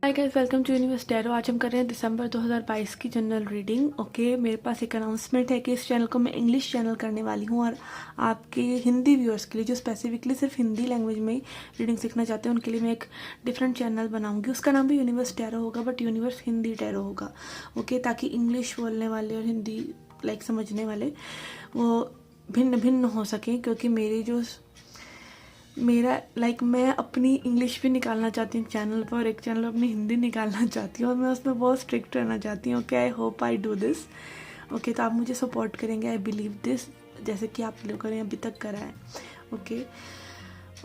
Hi guys, welcome to universe tarot. आज हम कर रहे हैं दिसंबर 2022 की जनरल रीडिंग। ओके, मेरे पास एक अनाउंसमेंट है कि इस चैनल को मैं इंग्लिश चैनल करने वाली हूँ और आपके हिंदी व्यूअर्स के लिए जो स्पेसिफिकली सिर्फ हिंदी लैंग्वेज में रीडिंग सीखना चाहते हैं उनके लिए मैं एक डिफरेंट चैनल बनाऊंगी। उसका नाम भी यूनिवर्स टैरो होगा, बट यूनिवर्स हिंदी टैरो होगा। ओके, ताकि इंग्लिश बोलने वाले और हिंदी समझने वाले वो भिन्न भिन्न हो सकें, क्योंकि मैं अपनी इंग्लिश भी निकालना चाहती हूँ एक चैनल पर और एक चैनल पर अपनी हिंदी निकालना चाहती हूँ और मैं उसमें बहुत स्ट्रिक्ट रहना चाहती हूँ। Okay, I hope I do this. Okay, तो आप मुझे सपोर्ट करेंगे, आई बिलीव दिस, जैसे कि आप लोगों ने अभी तक करा है। ओके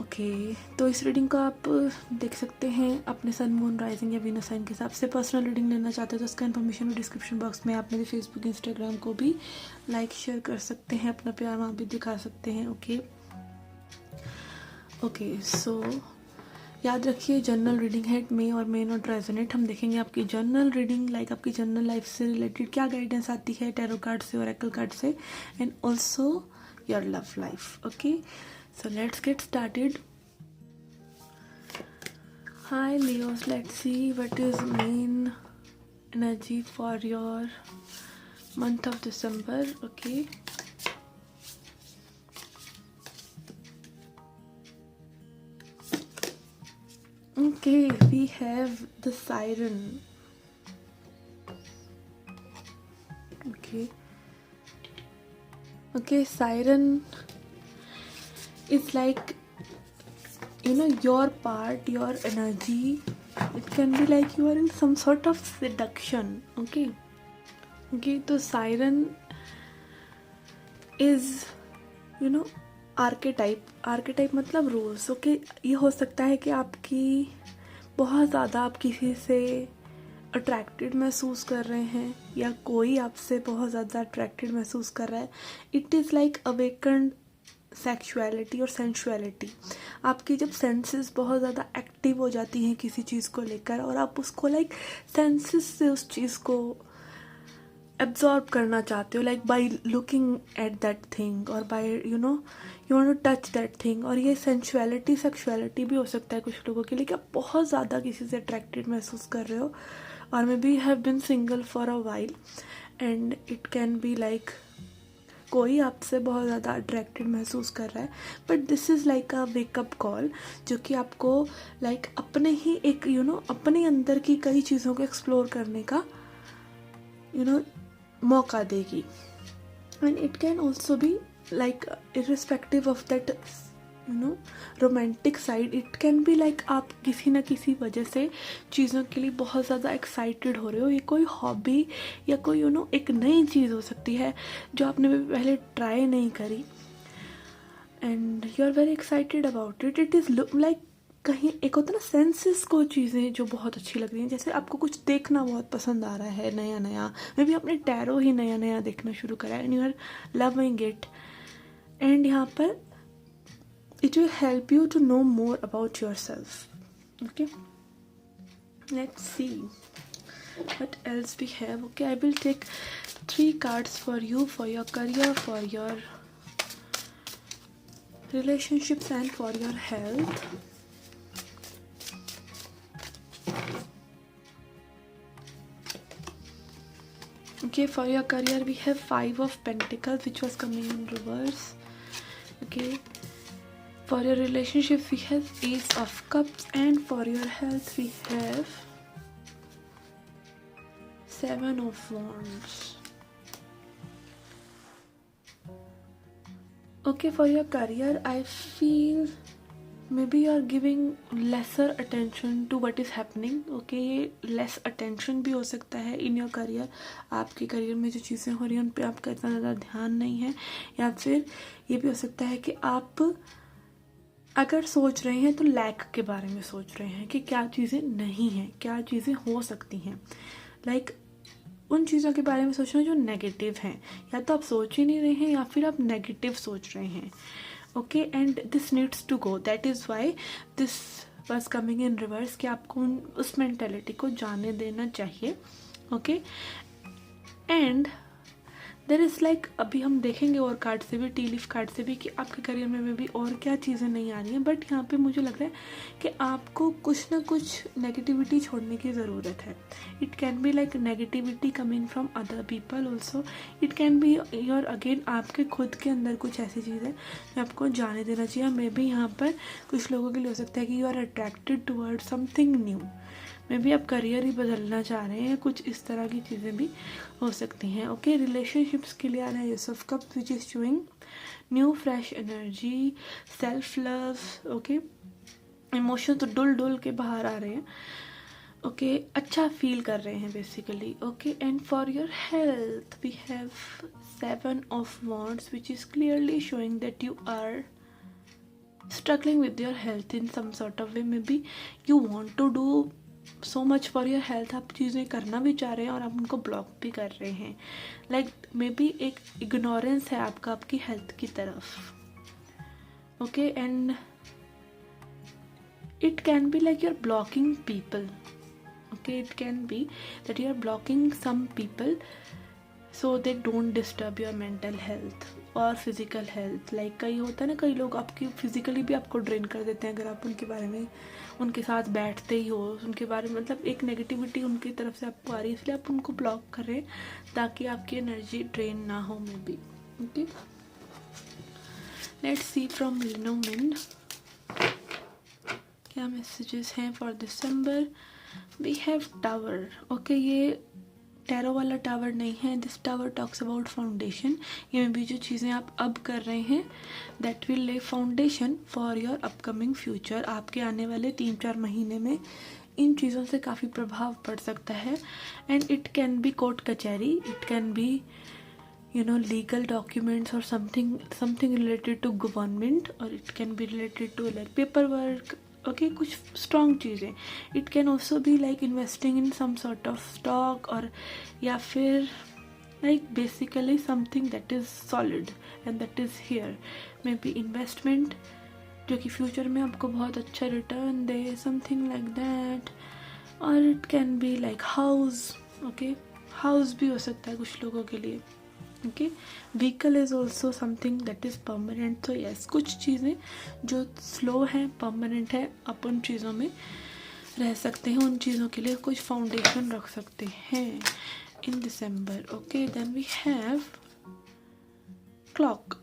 ओके, तो इस रीडिंग को आप देख सकते हैं अपने सन, मून, राइजिंग या वीनस साइन के हिसाब से। पर्सनल रीडिंग लेना चाहते हो तो उसका इन्फॉर्मेशन में डिस्क्रिप्शन बॉक्स में, आप मेरे फेसबुक इंस्टाग्राम को भी लाइक शेयर कर सकते हैं, अपना प्यार वहाँ भी दिखा सकते हैं। ओके, सो याद रखिए जनरल रीडिंग है, मे और मे नॉट रेजोनेट। हम देखेंगे आपकी जनरल रीडिंग आपकी जनरल लाइफ से रिलेटेड क्या गाइडेंस आती है टैरो कार्ड से, ओरेकल कार्ड से, and also your love life. Okay, so let's get started. Hi Leos, let's see what is main energy for your month of December. Okay, okay, we have the siren. Okay, siren is like, your part, your energy. It can be like you are in some sort of seduction. Okay, तो siren is, archetype मतलब roles. Okay, ये हो सकता है कि आपकी बहुत ज़्यादा आप किसी से अट्रैक्टेड महसूस कर रहे हैं या कोई आपसे बहुत ज़्यादा अट्रैक्टेड महसूस कर रहा है। It is like awakened sexuality और सेंसुअलिटी। आपकी जब सेंसेस बहुत ज़्यादा एक्टिव हो जाती हैं किसी चीज़ को लेकर और आप उसको सेंसेस से उस चीज़ को एब्जॉर्ब करना चाहते हो, by looking at that thing और by you want to touch that thing. और ये सेंसुअलिटी सेक्सुअलिटी भी हो सकता है कुछ लोगों के लिए कि आप बहुत ज़्यादा किसी से अट्रैक्टेड महसूस कर रहे हो, और may be have been single for a while, and it can B कोई आपसे बहुत ज़्यादा अट्रैक्टेड महसूस कर रहा है, but this is like a wake up call जो कि आपको अपने ही एक अपने अंदर की कई चीज़ों को एक्सप्लोर करने का मौका देगी। And it can also B irrespective of that romantic side, it can B आप किसी ना किसी वजह से चीज़ों के लिए बहुत ज़्यादा एक्साइटेड हो रहे हो। ये कोई हॉबी या कोई एक नई चीज़ हो सकती है जो आपने पहले ट्राई नहीं करी, and you are very excited about it. It is कहीं एक होता है ना सेंसेस को चीज़ें जो बहुत अच्छी लग रही हैं, जैसे आपको कुछ देखना बहुत पसंद आ रहा है नया नया, मे बी आपने टैरो ही नया नया देखना शुरू करा है and you are loving it, and यहाँ पर it will help you to know more about yourself. Okay, let's see what else we have. Okay, I will take 3 cards for you, for your career, for your relationships, and for your health. Okay, for your career we have 5 of Pentacles, which was coming in reverse. Okay, for your relationship we have Ace of Cups, and for your health we have 7 of Wands. Okay, for your career I feel maybe you are giving lesser attention to what is happening. Okay, ये less attention भी हो सकता है in your career। आपके career में जो चीज़ें हो रही हैं उन पे आपका इतना ज़्यादा ध्यान नहीं है, या फिर ये भी हो सकता है कि आप अगर सोच रहे हैं तो लैक के बारे में सोच रहे हैं कि क्या चीज़ें नहीं हैं, क्या चीज़ें हो सकती हैं। उन चीज़ों के बारे में सोच रहे हैं जो नेगेटिव हैं, या तो आप सोच ही नहीं रहे हैं या फिर आप नेगेटिव सोच रहे हैं। Okay, and this needs to go, that is why this was coming in reverse, कि आपको उस मेंटेलिटी को जाने देना चाहिए। Okay, and there is like अभी हम देखेंगे और कार्ड से भी, टी लीफ कार्ड से भी, कि आपके करियर में भी और क्या चीज़ें नहीं आ रही हैं। बट यहाँ पे मुझे लग रहा है कि आपको कुछ ना कुछ नेगेटिविटी छोड़ने की ज़रूरत है। It can be like negativity coming from other people also, it can be your again आपके खुद के अंदर कुछ ऐसी चीज़ है जो आपको जाने देना चाहिए। मे बी यहाँ पर कुछ लोगों के लिए हो सकता है कि you are attracted toward something new, maybe आप करियर ही बदलना चाह रहे हैं, कुछ इस तरह की चीज़ें भी हो सकती हैं। ओके, रिलेशनशिप्स के लिए आ रहा है S of cups which is showing new fresh energy, self love. Okay, emotion तो डुल डुल के बाहर आ रहे हैं। ओके, अच्छा फील कर रहे हैं basically. Okay, and for your health we have 7 of Wands which is clearly showing that you are struggling with your health in some sort of way. Maybe you want to do so much for your health, आप चीज़ें करना भी चाह रहे हैं और आप उनको ब्लॉक भी कर रहे हैं। लाइक मे बी एक इग्नोरेंस है आपका आपकी हेल्थ की तरफ। Okay, and it can be like you are blocking people. Okay, it can be that you are blocking some people so they don't disturb your mental health और physical health. Like कई होता है ना, कई लोग आपकी फिजिकली भी आपको ड्रेन कर देते हैं अगर आप उनके बारे में, उनके साथ बैठते ही हो, उनके बारे में मतलब एक नेगेटिविटी उनकी तरफ से आपको आ रही है, इसलिए आप उनको ब्लॉक करें ताकि आपकी एनर्जी ड्रेन ना हो maybe B. Okay, let's see from लिनोमिन क्या मैसेजेस हैं for December. We have tower. Okay, ये टैरो वाला टावर नहीं है, this tower talks about foundation. ये में भी जो चीज़ें आप अब कर रहे हैं that will lay foundation for your upcoming future. आपके आने वाले 3-4 महीने में इन चीज़ों से काफ़ी प्रभाव पड़ सकता है। And it can be court कचहरी, it can be you know legal documents or something related to government, or it can be related to like paperwork. Okay, कुछ स्ट्रॉन्ग चीज़ें। It can also be like investing in some sort of stock, और या फिर like basically something that is solid and that is here. Maybe investment जो कि future में आपको बहुत अच्छा रिटर्न दे, समथिंग लाइक दैट। और it can be like house. Okay, house भी हो सकता है कुछ लोगों के लिए। Okay, vehicle is also something that is permanent. तो यस, कुछ चीज़ें जो स्लो हैं, परमानेंट है, आप उन चीज़ों में रह सकते हैं, उन चीज़ों के लिए कुछ फाउंडेशन रख सकते हैं in December. Okay, then we have clock.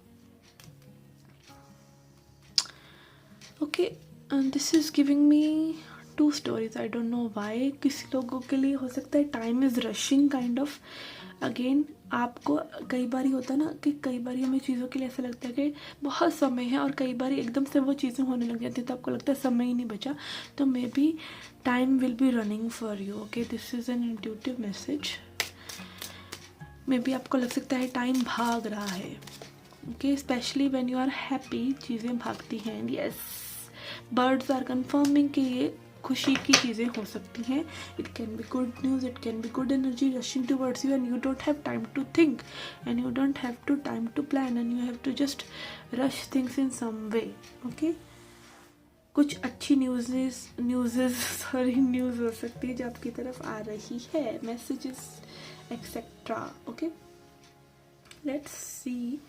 Okay, this is giving me 2 stories. I don't know why. किसी लोगों के लिए हो सकता है time is rushing kind of. Again आपको कई बार होता है ना कि कई बार हमें चीज़ों के लिए ऐसा लगता है कि बहुत समय है, और कई बार एकदम से वो चीज़ें होने लग जाती है तो आपको लगता है समय ही नहीं बचा। तो maybe time will be running for you. Okay, this is an intuitive message. Maybe आपको लग सकता है टाइम भाग रहा है। Okay, specially when you are happy चीज़ें भागती हैं। यस, बर्ड्स आर कन्फर्मिंग कि ये खुशी की चीज़ें हो सकती हैं। It can be good news, it can be good energy rushing towards you, and you don't have time to think, and you don't have to time to plan, and you have to just rush things in some way. Okay, कुछ अच्छी news हो सकती है जो आपकी तरफ आ रही है, messages etcetera. Okay, let's see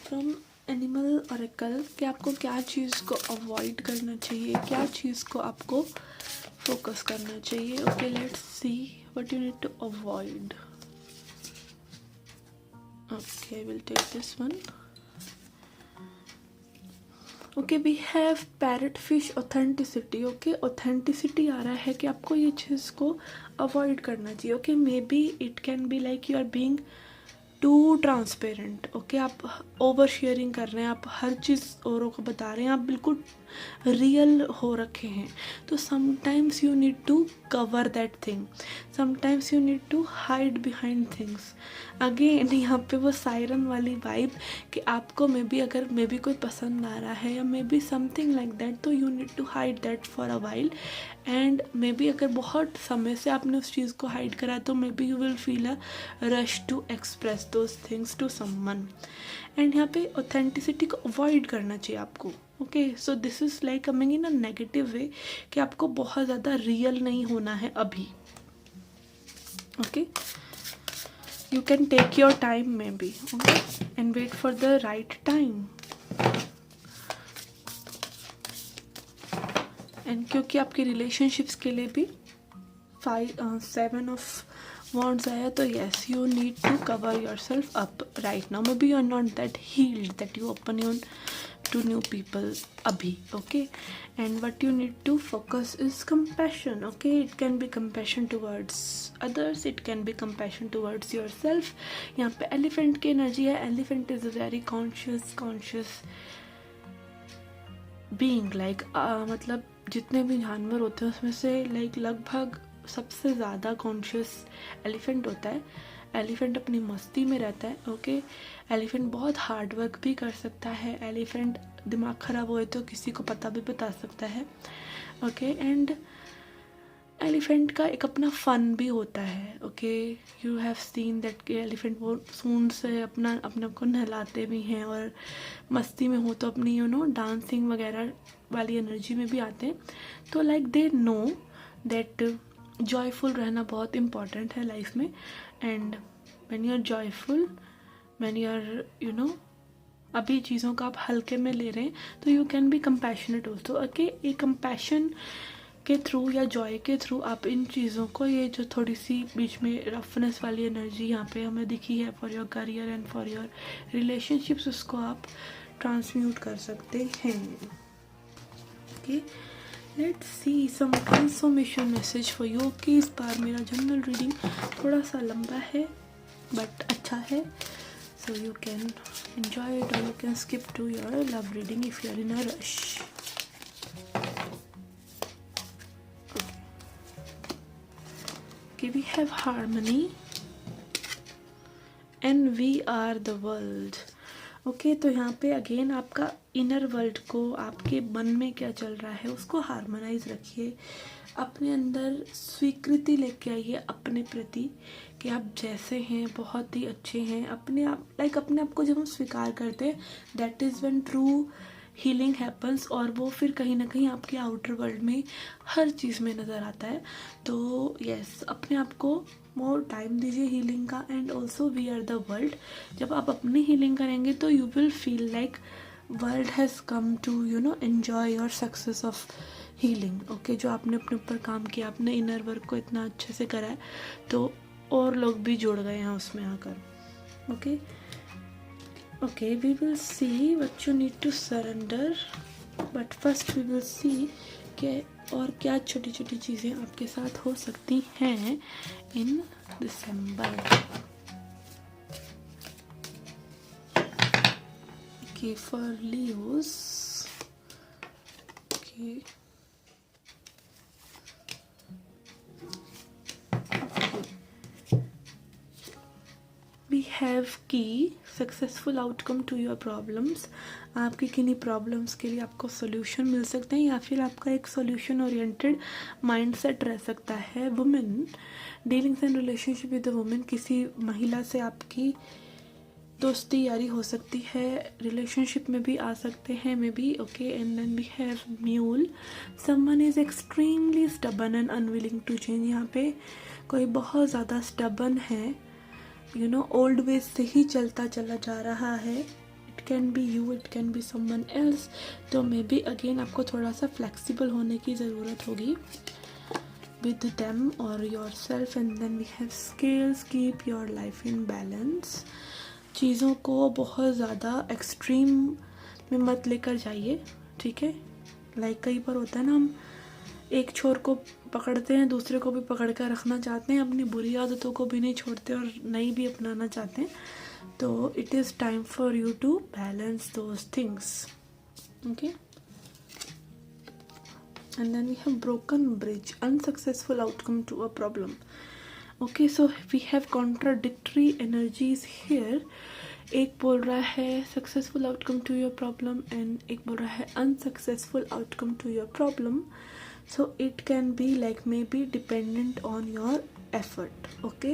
from animal oracle कि आपको क्या चीज़ को अवॉइड करना चाहिए, क्या चीज़ को आपको फोकस करना चाहिए। Okay, let's see what you need to avoid. Okay, will take this one. Okay, we have parrot fish authenticity. Okay, authenticity आ रहा है कि आपको ये चीज़ को अवॉइड करना चाहिए। Okay, maybe it can be like you are being too transparent. Okay, आप ओवर शेयरिंग कर रहे हैं, आप हर चीज़ औरों को बता रहे हैं, आप बिल्कुल रियल हो रखे हैं। तो sometimes you need to cover that thing, sometimes you need to hide behind things. Again यहाँ पे वो सायरन वाली वाइब कि आपको मे बी अगर मे बी कोई पसंद आ रहा है या maybe something like that, तो you need to hide that for a while. And maybe अगर बहुत समय से आपने उस चीज़ को हाइड करा तो maybe you will feel a rush to express those things to someone. And यहाँ पे ऑथेंटिसिटी को अवॉइड करना चाहिए आपको। Okay, so this is like coming in a negative way कि आपको बहुत ज़्यादा रियल नहीं होना है अभी। Okay, You can take your time maybe, okay, and wait for the right time. And क्योंकि आपके relationships के लिए भी 7 of wands आया, तो yes, you need to cover yourself up right now. Maybe you're not that healed that you open your to new people abhi, okay. And what you need to focus is compassion, okay. It can be compassion towards others, it can be compassion towards yourself. यहाँ पे elephant की energy है. Elephant is a very conscious being, like मतलब जितने भी जानवर होते हैं उसमें से like लगभग सबसे ज़्यादा कॉन्शियस एलिफेंट होता है. एलिफेंट अपनी मस्ती में रहता है, ओके. एलिफेंट बहुत हार्ड वर्क भी कर सकता है. एलिफेंट दिमाग ख़राब होए तो किसी को पता भी बता सकता है, ओके. एंड एलिफेंट का एक अपना फ़न भी होता है, okay. You have seen that कि एलिफेंट वो सूंड से अपने को नहलाते भी हैं, और मस्ती में हो तो अपनी डांसिंग वगैरह वाली एनर्जी में भी आते हैं. तो like they know that joyful रहना बहुत इम्पॉर्टेंट है लाइफ में. And when you are joyful, when you are अभी चीज़ों का आप हल्के में ले रहे हैं, तो you can be compassionate also, okay. एक कंपैशन के थ्रू या जॉय के थ्रू आप इन चीज़ों को, ये जो थोड़ी सी बीच में रफनेस वाली एनर्जी यहाँ पे हमें दिखी है for your career and for your relationships, उसको आप ट्रांसम्यूट कर सकते हैं, okay. Let's see some transformation message for you. कि इस बार मेरा जनरल रीडिंग थोड़ा सा लंबा है बट अच्छा है, so you can enjoy it और you can skip to your love reading if you are in a rush. Okay, we have harmony and we are the world. Okay, तो यहाँ पे अगेन आपका इनर वर्ल्ड को, आपके मन में क्या चल रहा है उसको हार्मोनाइज रखिए. अपने अंदर स्वीकृति लेके आइए अपने प्रति कि आप जैसे हैं बहुत ही अच्छे हैं. अपने आप को जब हम स्वीकार करते हैं, that is when true healing happens. और वो फिर कहीं ना कहीं आपके आउटर वर्ल्ड में हर चीज़ में नज़र आता है. तो यस, अपने आप को मोर टाइम दीजिए हीलिंग का. And also we are the world. जब आप अपनी हीलिंग करेंगे तो you will feel like world has come to enjoy your success of healing, okay. जो आपने अपने ऊपर काम किया, आपने इनर वर्क को इतना अच्छे से करा है, तो और लोग भी जुड़ गए हैं उसमें आकर, okay. Okay, we will see what you need to surrender, but first we will see कि और क्या छोटी छोटी चीज़ें आपके साथ हो सकती हैं in December. Okay, for Leos, okay. We have की successful outcome to your problems. आपकी किन्हीं प्रॉब्लम्स के लिए आपको सोल्यूशन मिल सकते हैं, या फिर आपका एक सोल्यूशन ओरिएंटेड माइंडसेट रह सकता है. Women dealings and relationship with the women, किसी महिला से आपकी दोस्ती यारी हो सकती है, रिलेशनशिप में भी आ सकते हैं may be, okay. And then we have mule. Someone is extremely stubborn and unwilling to change. यहाँ पे कोई बहुत ज़्यादा स्टबन है, ओल्ड वेज से ही चलता चला जा रहा है. It can B you, it can be someone else. तो मे बी अगेन आपको थोड़ा सा फ्लेक्सिबल होने की ज़रूरत होगी विद देम और yourself. And then we have scales. Keep your life in balance. चीज़ों को बहुत ज़्यादा एक्सट्रीम में मत लेकर जाइए, ठीक है. लाइक कई बार होता है ना, हम एक छोर को पकड़ते हैं, दूसरे को भी पकड़ कर रखना चाहते हैं, अपनी बुरी आदतों को भी नहीं छोड़ते और नई भी अपनाना चाहते हैं. तो it is time for you to balance those things, okay. And then we have broken bridge. Unsuccessful outcome to a problem, okay. So we have contradictory energies here. एक बोल रहा है successful outcome to your problem and एक बोल रहा है unsuccessful outcome to your problem. So it can be like maybe dependent on your effort, okay.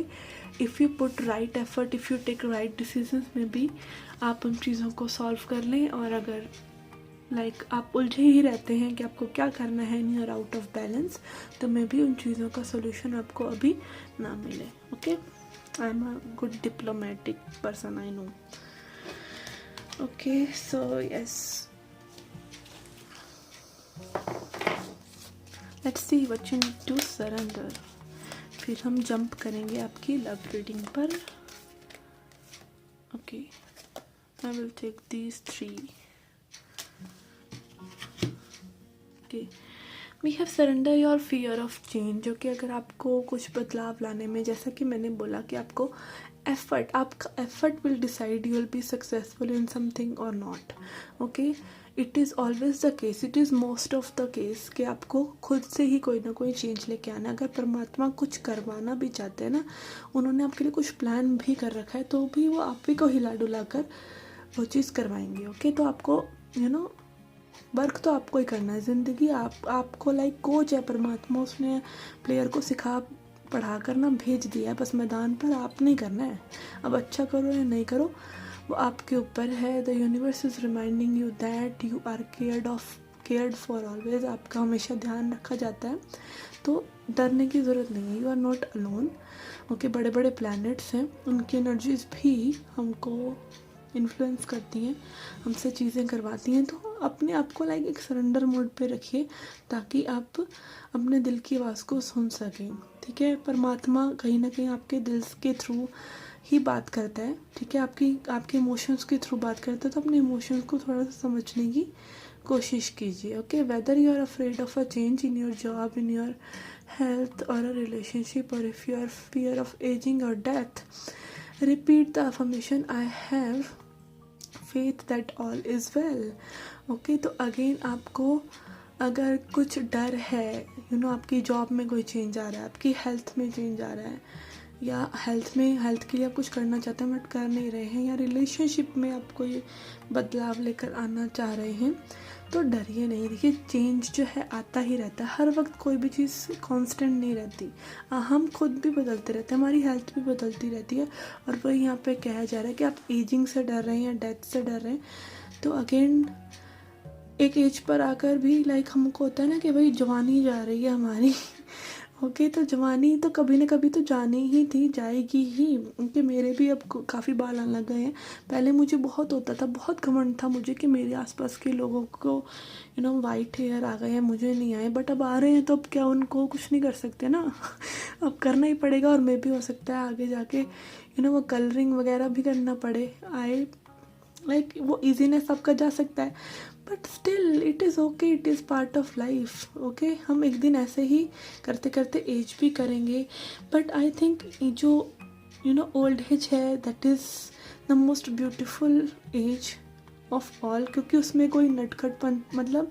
If you put right effort, if you take right decisions, maybe आप उन चीज़ों को solve कर लें. और अगर लाइक आप उलझे ही रहते हैं कि आपको क्या करना है in your out of balance, तो मे बी उन चीज़ों का सोल्यूशन आपको अभी ना मिले, okay. I am a good diplomatic person, I know. Okay, so yes, let's see what you need to surrender. फिर हम जंप करेंगे आपकी लव रीडिंग पर. Okay, I will take these 3. Okay, we have surrender your fear of change. जो कि अगर आपको कुछ बदलाव लाने में, जैसा कि मैंने बोला कि आपको एफर्ट, आपका effort will decide you will be successful in something और not. Okay, it is always the case, it is most of the case कि आपको खुद से ही कोई ना कोई चेंज लेके आना. अगर परमात्मा कुछ करवाना भी चाहते हैं ना, उन्होंने आपके लिए कुछ प्लान भी कर रखा है, तो भी वो आप ही को हिला डुला कर वो चीज़ करवाएंगे. ओके, तो आपको वर्क तो आपको ही करना है. ज़िंदगी आपको लाइक कोच है परमात्मा, उसने प्लेयर को सिखा पढ़ा कर ना भेज दिया है, बस मैदान पर आप नहीं करना है. अब अच्छा करो या नहीं करो वो आपके ऊपर है. The universe is reminding you that you are cared for always. आपका हमेशा ध्यान रखा जाता है, तो डरने की ज़रूरत नहीं है. You are not alone. Okay, बड़े बड़े प्लैनेट्स हैं, उनकी एनर्जीज भी हमको इन्फ्लुएंस करती हैं, हमसे चीज़ें करवाती हैं. तो अपने आप को लाइक एक सरेंडर मोड पे रखिए ताकि आप अपने दिल की आवाज़ को सुन सकें. ठीक है, परमात्मा कहीं ना कहीं आपके दिल के थ्रू ही बात करता है. ठीक है, आपके इमोशंस के थ्रू बात करता है. तो अपने इमोशंस को थोड़ा सा समझने की कोशिश कीजिए. Okay, whether you are afraid of a change in your job, in your health or a relationship, or if you are fear of aging or death, repeat the affirmation, I have faith that all is well. Okay, तो again आपको अगर कुछ डर है, आपकी job में कोई change आ रहा है, आपकी हेल्थ में चेंज आ रहा है, या हेल्थ के लिए आप कुछ करना चाहते हैं बट कर नहीं रहे हैं, या रिलेशनशिप में आप कोई बदलाव लेकर आना चाह रहे हैं, तो डरिए नहीं. देखिए, चेंज जो है आता ही रहता है. हर वक्त कोई भी चीज़ कांस्टेंट नहीं रहती. हम खुद भी बदलते रहते हैं, हमारी हेल्थ भी बदलती रहती है. और वही यहाँ पे कहा जा रहा है कि आप एजिंग से डर रहे हैं या डेथ से डर रहे हैं, तो अगेन एक एज पर आकर भी लाइक हमको होता है ना कि भाई जवानी जा रही है हमारी. ओके, तो जवानी तो कभी ना कभी तो जानी ही थी, जाएगी ही. क्योंकि मेरे भी अब काफ़ी बाल आने लग गए हैं. पहले मुझे बहुत होता था, बहुत घमंड था मुझे कि मेरे आसपास के लोगों को वाइट हेयर आ गए हैं, मुझे नहीं आए. बट अब आ रहे हैं, तो अब क्या उनको कुछ नहीं कर सकते ना. अब करना ही पड़ेगा. और मैं भी हो सकता है आगे जाके वो कलरिंग वगैरह भी करना पड़े. आए लाइक वो ईजीनेस आपका जा सकता है, but still it is okay, it is part of life. Okay, हम एक दिन ऐसे ही करते करते एज भी करेंगे. बट आई थिंक जो ओल्ड एज है, that is the most beautiful age of all. क्योंकि उसमें कोई नटखटपन, मतलब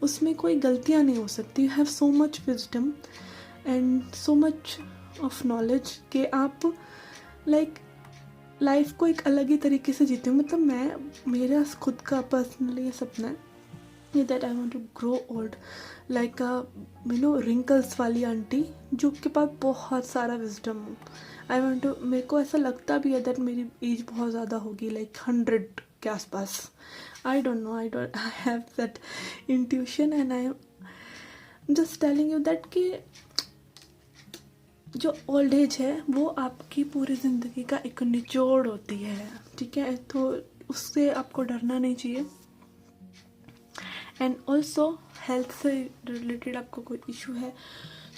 उसमें कोई गलतियाँ नहीं हो सकती. You have so much wisdom and so much of knowledge कि आप लाइक लाइफ को एक अलग ही तरीके से जीते हो. मतलब मेरा खुद का पर्सनली सपना है that I want to grow old like wrinkles वाली आंटी जो के पास बहुत सारा विजडम हो. आई वांट टू, मेरे को ऐसा लगता भी है दैट मेरी एज बहुत ज़्यादा होगी, लाइक 100 के आसपास. आई don't no, I have that intuition and I am just telling you that कि जो ओल्ड एज है वो आपकी पूरी ज़िंदगी का एक निचोड़ होती है. ठीक है, तो उससे आपको डरना नहीं चाहिए. एंड ऑल्सो हेल्थ से रिलेटेड आपको कोई इशू है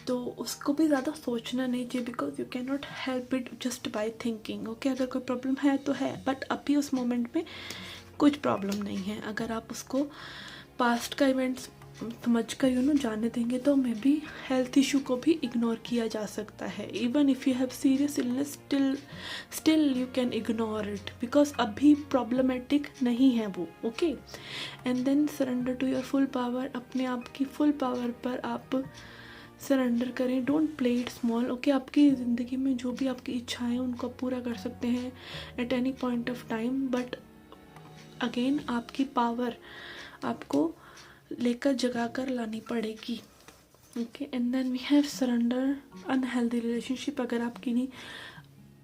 तो उसको भी ज़्यादा सोचना नहीं चाहिए, because you can not help it just by thinking. Okay, अगर कोई प्रॉब्लम है तो है, बट अभी उस मोमेंट में कुछ प्रॉब्लम नहीं है. अगर आप उसको पास्ट का इवेंट्स समझ कर जाने देंगे तो मे बी हेल्थ इशू को भी इग्नोर किया जा सकता है. Even if you have serious illness, still you can ignore it, because अभी प्रॉब्लमेटिक नहीं है वो. Okay, and then surrender to your full power. अपने आप की फुल पावर पर आप सरेंडर करें. Don't play it small. Okay, आपकी ज़िंदगी में जो भी आपकी इच्छाएं हैं उनको आप पूरा कर सकते हैं at any point of time. But again आपकी पावर आपको लेकर जगा कर लानी पड़ेगी. Okay, and then we have surrender unhealthy relationship. अगर आप किन्हीं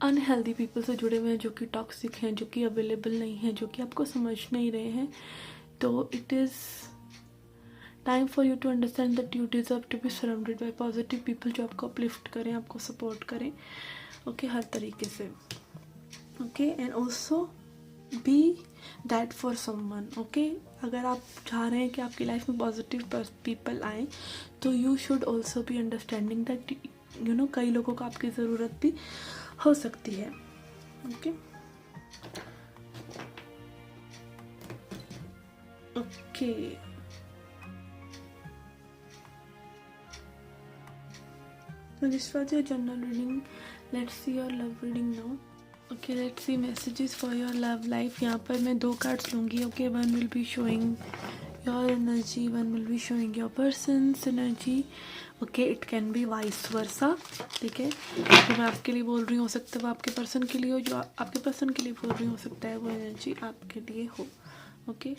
अनहेल्दी पीपल से जुड़े हुए हैं जो कि टॉक्सिक हैं, जो कि अवेलेबल नहीं हैं, जो कि आपको समझ नहीं रहे हैं, तो it is time for you to understand that you deserve to be surrounded by positive people जो आपको अपलिफ्ट करें, आपको सपोर्ट करें, ओके, हर तरीके से, okay. And also be that for someone, okay. अगर आप चाह रहे हैं कि आपकी लाइफ में पॉजिटिव पीपल आए, तो you should also be understanding that you know कई लोगों को आपकी ज़रूरत भी हो सकती है, okay. Okay, so this was your general reading. Let's see your love reading now. Okay, let's see messages for your love life. यहाँ पर मैं 2 कार्ड्स लूँगी, okay. One will be showing your energy, one will be showing your person's energy. Okay, it can be vice versa, ठीक है। जो मैं आपके लिए बोल रही हूँ हो सकता है वो आपके पर्सन के लिए हो, जो आपके पर्सन के लिए बोल रही हूँ हो सकता है वो एनर्जी आपके लिए हो, okay.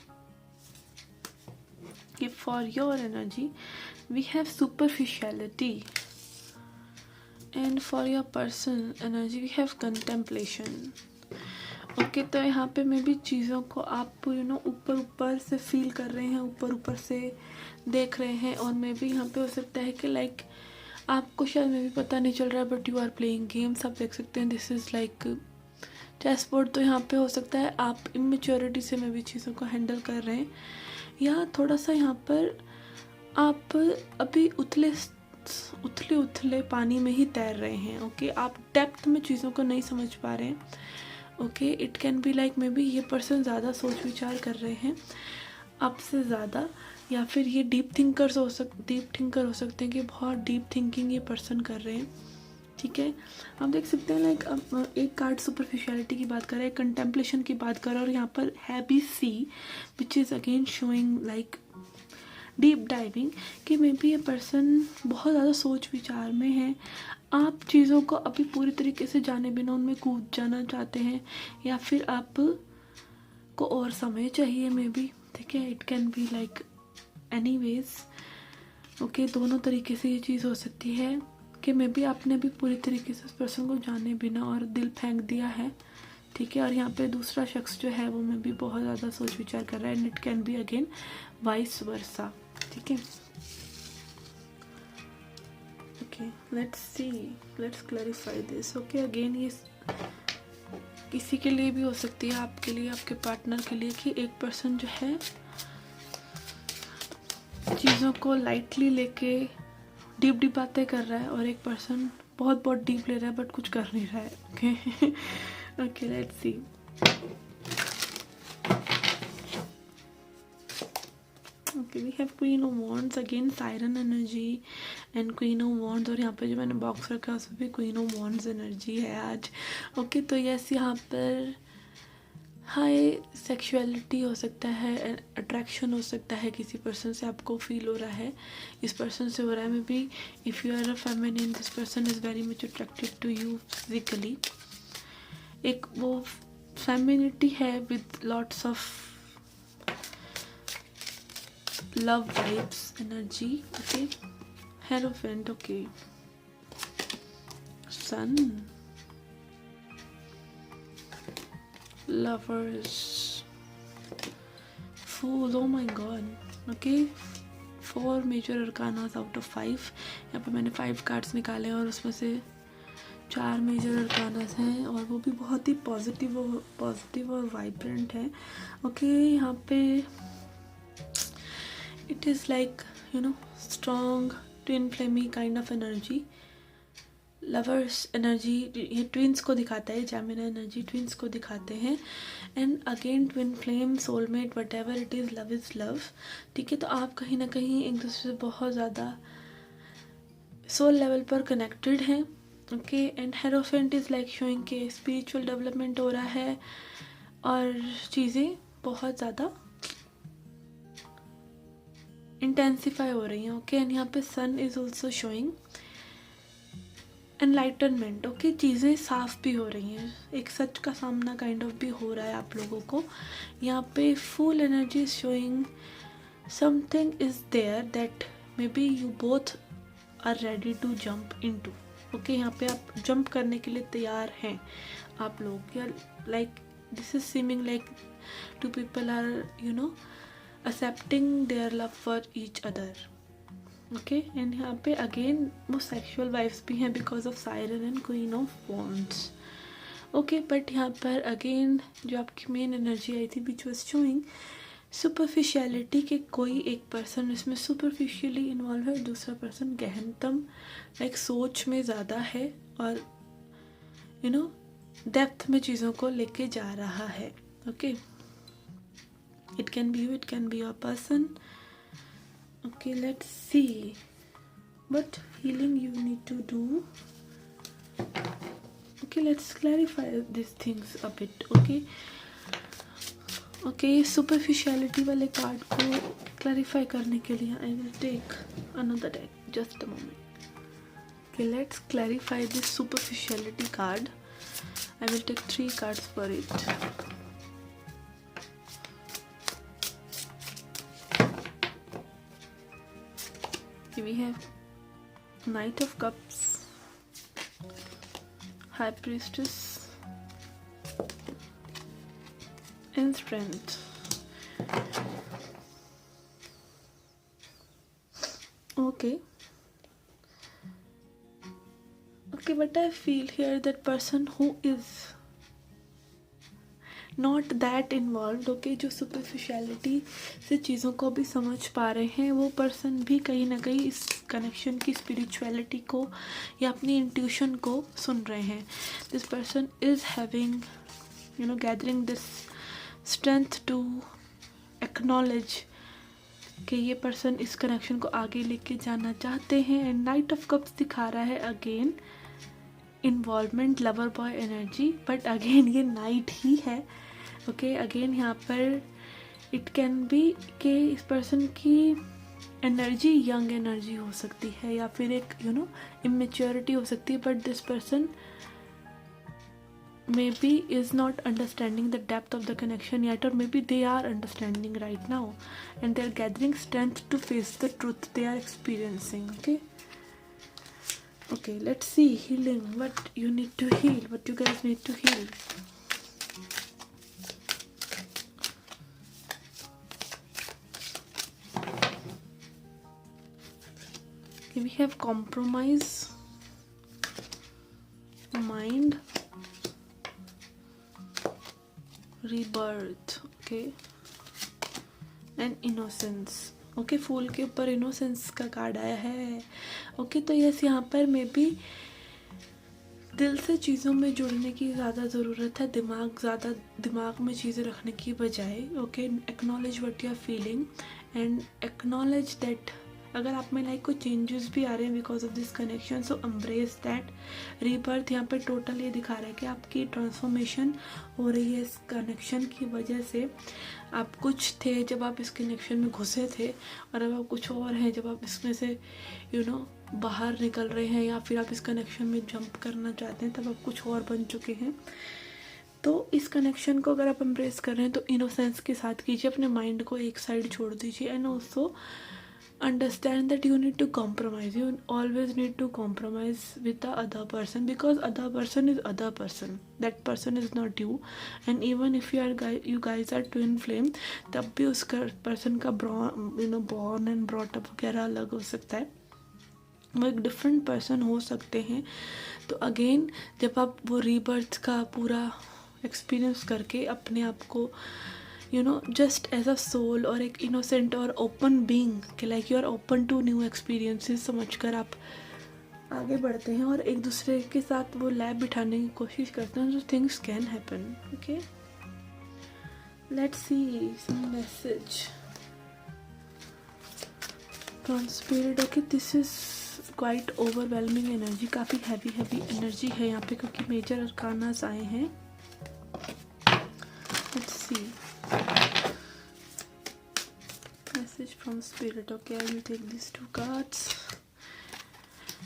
For your energy we have superficiality, and for your person energy we have contemplation, okay. तो यहाँ पे मैं भी चीज़ों को आप यू नो ऊपर ऊपर से फील कर रहे हैं, ऊपर ऊपर से देख रहे हैं, और मे भी यहाँ पे हो सकता है कि लाइक आपको शायद में भी पता नहीं चल रहा है, but you are playing games, आप देख सकते हैं this is like chess board. तो यहाँ पे हो सकता है आप इमेच्योरिटी से में भी चीज़ों को हैंडल कर रहे हैं, या थोड़ा सा यहाँ पर आप अभी उथले पानी में ही तैर रहे हैं, ओके। आप डेप्थ में चीज़ों को नहीं समझ पा रहे हैं, okay. It can be like may be ये पर्सन ज़्यादा सोच विचार कर रहे हैं आपसे ज़्यादा, या फिर ये डीप थिंकर हो सकते हैं कि बहुत डीप थिंकिंग ये पर्सन कर रहे हैं, ठीक है। आप देख सकते हैं लाइक एक कार्ड सुपरफिशियलिटी की बात कर रहे हैं, कंटेम्पलेशन की बात कर रहे हैं, और यहाँ पर है भी see which is again showing like deep diving, कि मे बी ये पर्सन बहुत ज़्यादा सोच विचार में है। आप चीज़ों को अभी पूरी तरीके से जाने बिना उनमें कूद जाना चाहते हैं, या फिर आप को और समय चाहिए मे बी, ठीक है। It can be like anyways, okay. दोनों तरीके से ये चीज़ हो सकती है कि मे बी आपने भी पूरी तरीके से उस पर्सन को जाने बिना और दिल फेंक दिया है, ठीक है। और यहाँ पे दूसरा शख्स जो है वो में भी बहुत ज़्यादा सोच विचार कर रहा है, and it can be again vice versa, ठीक है। Okay, let's clarify this, okay. Again ये किसी के लिए भी हो सकती है, आपके लिए, आपके पार्टनर के लिए, कि एक पर्सन जो है चीज़ों को लाइटली लेके डीप बातें कर रहा है, और एक पर्सन बहुत डीप ले रहा है बट कुछ कर नहीं रहा है, okay. Okay, let's see. Okay, we have queen of wands, again siren energy and queen of wands, और यहाँ पे जो मैंने बॉक्स रखा है उसमें भी क्वीन ऑफ वॉन्ड्स एनर्जी है आज, ओके। तो यस, यहाँ पर हाई सेक्सुअलिटी हो सकता है, अट्रैक्शन हो सकता है, किसी पर्सन से आपको फील हो रहा है, इस पर्सन से हो रहा है, maybe if you are a feminine this person is very much attracted to you physically. एक वो फेमिनिटी है with lots of love vibes energy, okay. Hierophant, okay. Sun, lovers, fool, oh my god, okay। 4 major arcanas out of 5, यहाँ पे मैंने 5 cards निकाले हैं और उसमें से 4 मेजर अरकानास हैं, और वो भी बहुत ही पॉजिटिव और वाइब्रेंट है, ओके। यहाँ पे it is like you know strong twin flame kind of energy, lovers energy, ये ट्विंस को दिखाता है, जेमिनी एनर्जी ट्विंस को दिखाते हैं, and again twin flame, soulmate, whatever it is, love is love, ठीक है। तो आप कहीं ना कहीं एक दूसरे से बहुत ज़्यादा सोल लेवल पर कनेक्टेड हैं, okay. And hierophant is like showing के स्पिरिचुअल डेवलपमेंट हो रहा है, और चीज़ें बहुत ज़्यादा इंटेंसिफाई हो रही हैं, ओके। एंड यहाँ पे sun is also showing enlightenment, okay. चीज़ें साफ भी हो रही हैं, एक सच का सामना काइंड ऑफ भी हो रहा है आप लोगों को। यहाँ पे full energy showing something is there that maybe you both are ready to jump into, okay. यहाँ पे आप जंप करने के लिए तैयार हैं आप लोग, या like this is seeming like 2 people are you know accepting their love for each other. Okay and यहाँ पे अगेन वो सेक्सुअल वाइब्स भी हैं because of siren and queen of wands. Okay but यहाँ पर अगेन जो आपकी मेन एनर्जी आई थी विच वॉज शोइंग सुपरफिशियलिटी के कोई एक पर्सन इसमें सुपरफिशियली इन्वॉल्व है, दूसरा पर्सन गहनतम लाइक सोच में ज़्यादा है और यू नो डेप्थ में चीज़ों को लेके जा रहा है. Okay it can B you, it can be your person. Okay, let's see what healing you need to do. Okay, let's clarify these things a bit. Okay, superficiality वाले card को clarify करने के लिए I will take another deck. Just a moment. Okay, let's clarify this superficiality card. I will take 3 cards for it. We have Knight of Cups, High Priestess, and Strength. Okay, but I feel here that person who is not that involve. Okay जो superficiality से चीज़ों को भी समझ पा रहे हैं वो पर्सन भी कहीं ना कहीं इस कनेक्शन की स्पिरिचुअलिटी को या अपनी इंट्यूशन को सुन रहे हैं. This person is having gathering this strength to acknowledge कि ये पर्सन इस कनेक्शन को आगे लेके जाना चाहते हैं. एंड नाइट ऑफ कप्स दिखा रहा है again involvement, lover boy energy, but again ये नाइट ही है. ओके अगेन यहाँ पर इट कैन बी कि इस पर्सन की एनर्जी यंग एनर्जी हो सकती है या फिर एक इमेच्योरिटी हो सकती है, but this person maybe is not understanding the depth of the connection yet, or maybe they are understanding right now and they're gathering strength to face the truth they are experiencing. Okay, let's see healing, what you need to heal, what you guys need to heal. Okay, we have compromise, mind, rebirth, okay, and innocence. Okay fool के ऊपर innocence का card आया है. Okay तो yes यहाँ पर may be दिल से चीज़ों में जुड़ने की ज़्यादा ज़रूरत है, दिमाग में चीज़ें रखने की बजाय. Okay acknowledge what you are feeling and acknowledge that अगर आप में लाइक कोई चेंजेस भी आ रहे हैं because of this connection, so embrace that. Rebirth यहाँ पर टोटल ये दिखा रहा है कि आपकी ट्रांसफॉर्मेशन हो रही है इस कनेक्शन की वजह से. आप कुछ थे जब आप इस कनेक्शन में घुसे थे और अब आप कुछ और हैं जब आप इसमें से बाहर निकल रहे हैं या फिर आप इस कनेक्शन में जंप करना चाहते हैं, तब आप कुछ और बन चुके हैं. तो इस कनेक्शन को अगर आप एम्ब्रेस कर रहे हैं तो इनोसेंस के साथ कीजिए, अपने माइंड को एक साइड छोड़ दीजिए. And also understand that you need to compromise. You always need to compromise with the other person because other person is other person. That person is not you. And even if you guys are twin flame, तब भी उस person का born and brought up वगैरह अलग हो सकता है, वो एक डिफरेंट पर्सन हो सकते हैं. तो अगेन जब आप वो रीबर्थ का पूरा एक्सपीरियंस करके अपने आप को जस्ट एज अ सोल और एक इनोसेंट और ओपन बीइंग कि like you are open to new experiences समझकर आप आगे बढ़ते हैं और एक दूसरे के साथ वो लैब बिठाने की कोशिश करते हैं, तो things can happen. Okay let's see some message from spirit. Okay this is quite overwhelming energy, काफ़ी हैवी एनर्जी है यहाँ पे क्योंकि मेजर अरकानास आए हैं. Let's see message from spirit. Okay, I will take these 2 cards.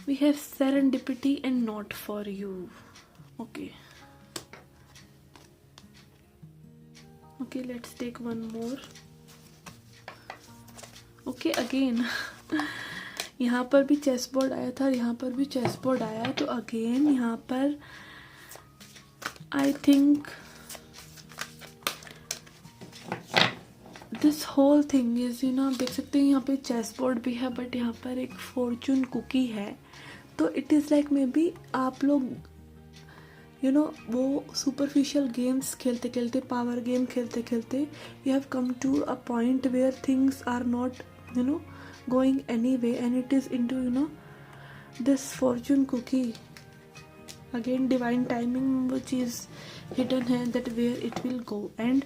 We have serendipity and not for you. Okay, let's take one more. Okay, again यहाँ पर भी चेस बोर्ड आया था, यहाँ पर भी चेस बोर्ड आया है. तो अगेन यहाँ पर I think this whole thing is you know, आप देख सकते हैं यहाँ पे चेस बोर्ड भी है, बट यहाँ पर एक फॉर्चून कुकी है। तो it is like maybe आप लोग यू नो वो सुपरफिशियल गेम्स खेलते खेलते, पावर गेम खेलते खेलते, you have come to a point where things are not you know going anyway, and it is into you know this fortune cookie, again divine timing which is hidden है, that where it will go, and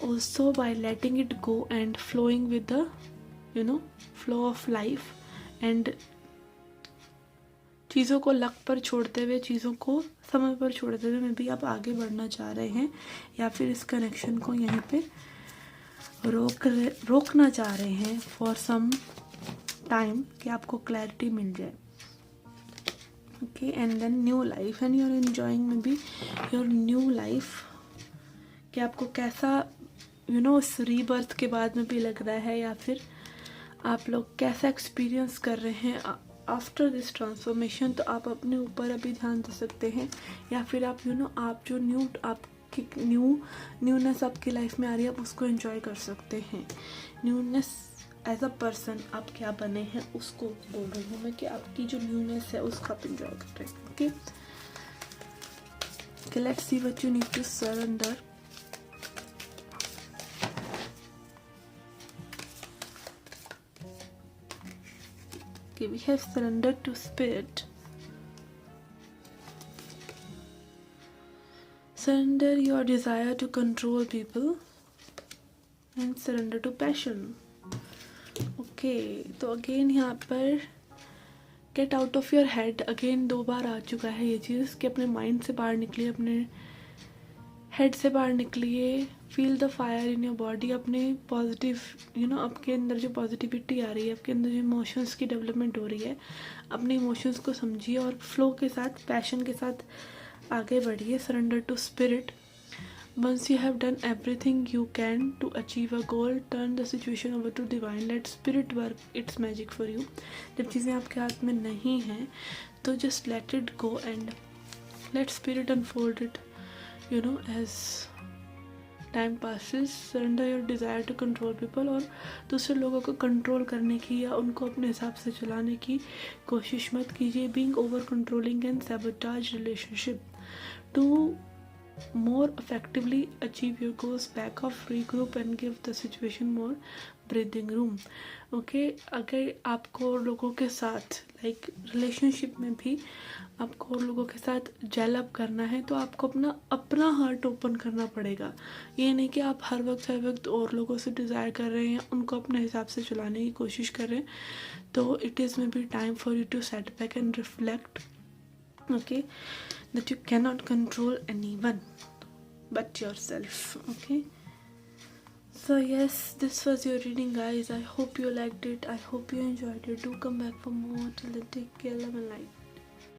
also by letting it go and flowing with the you know flow of life, and चीज़ों को luck पर छोड़ते हुए, चीज़ों को समय पर छोड़ते हुए मे भी आप आगे बढ़ना चाह रहे हैं, या फिर इस कनेक्शन को यहीं पे रोकना चाह रहे हैं फॉर सम टाइम, कि आपको क्लैरिटी मिल जाए। Okay, and then new life, and you are enjoying maybe your new life, कि आपको कैसा यू नो इस रीबर्थ के बाद में भी लग रहा है, या फिर आप लोग कैसा एक्सपीरियंस कर रहे हैं आफ्टर दिस ट्रांसफॉर्मेशन। तो आप अपने ऊपर अभी ध्यान दे सकते हैं, या फिर आप यू नो आप जो न्यूनेस आपकी लाइफ में आ रही है, आप उसको एंजॉय कर सकते हैं। न्यूनेस एज अ पर्सन आप क्या बने हैं उसको बोल रही हूँ मैं, कि आपकी जो न्यूनेस है उसको आप एंजॉय कर रहे हैं। Okay, let's see what you need to surrender. Okay, we have surrendered to spirit. Surrender your desire to control people and surrender to passion. Okay, तो अगेन यहाँ पर get out of your head, again 2 बार आ चुका है ये चीज़, कि अपने mind से बाहर निकलिए, अपने हेड से बाहर निकलिए, feel the fire in your body, अपने पॉजिटिव यू नो आपके अंदर जो पॉजिटिविटी आ रही है, आपके अंदर जो इमोशंस की डेवलपमेंट हो रही है, अपने इमोशंस को समझिए और फ्लो के साथ, पैशन के साथ आगे बढ़िए। Surrender to spirit. Once you have done everything you can to achieve a goal, turn the situation over to divine, let spirit work its magic for you. जब चीज़ें आपके हाथ में नहीं हैं तो just let it go and let spirit unfold it you know as time passes. Surrender your desire to control people, और दूसरे लोगों को कंट्रोल करने की या उनको अपने हिसाब से चलाने की कोशिश मत कीजिए। being over controlling and sabotage relationship to more effectively achieve your goals, back off, regroup and give the situation more breathing room. Okay, अगर आपको लोगों के साथ लाइक रिलेशनशिप में भी आपको लोगों के साथ जेल अप करना है, तो आपको अपना हार्ट ओपन करना पड़ेगा। ये नहीं कि आप हर वक्त और लोगों से डिज़ायर कर रहे हैं, उनको अपने हिसाब से चलाने की कोशिश कर रहे हैं। तो it is maybe time for you to set back and reflect, okay, that you cannot control anyone but yourself. Okay, so yes, this was your reading, guys. I hope you liked it. I hope you enjoyed it. Do come back for more. Till then, take care, love and light.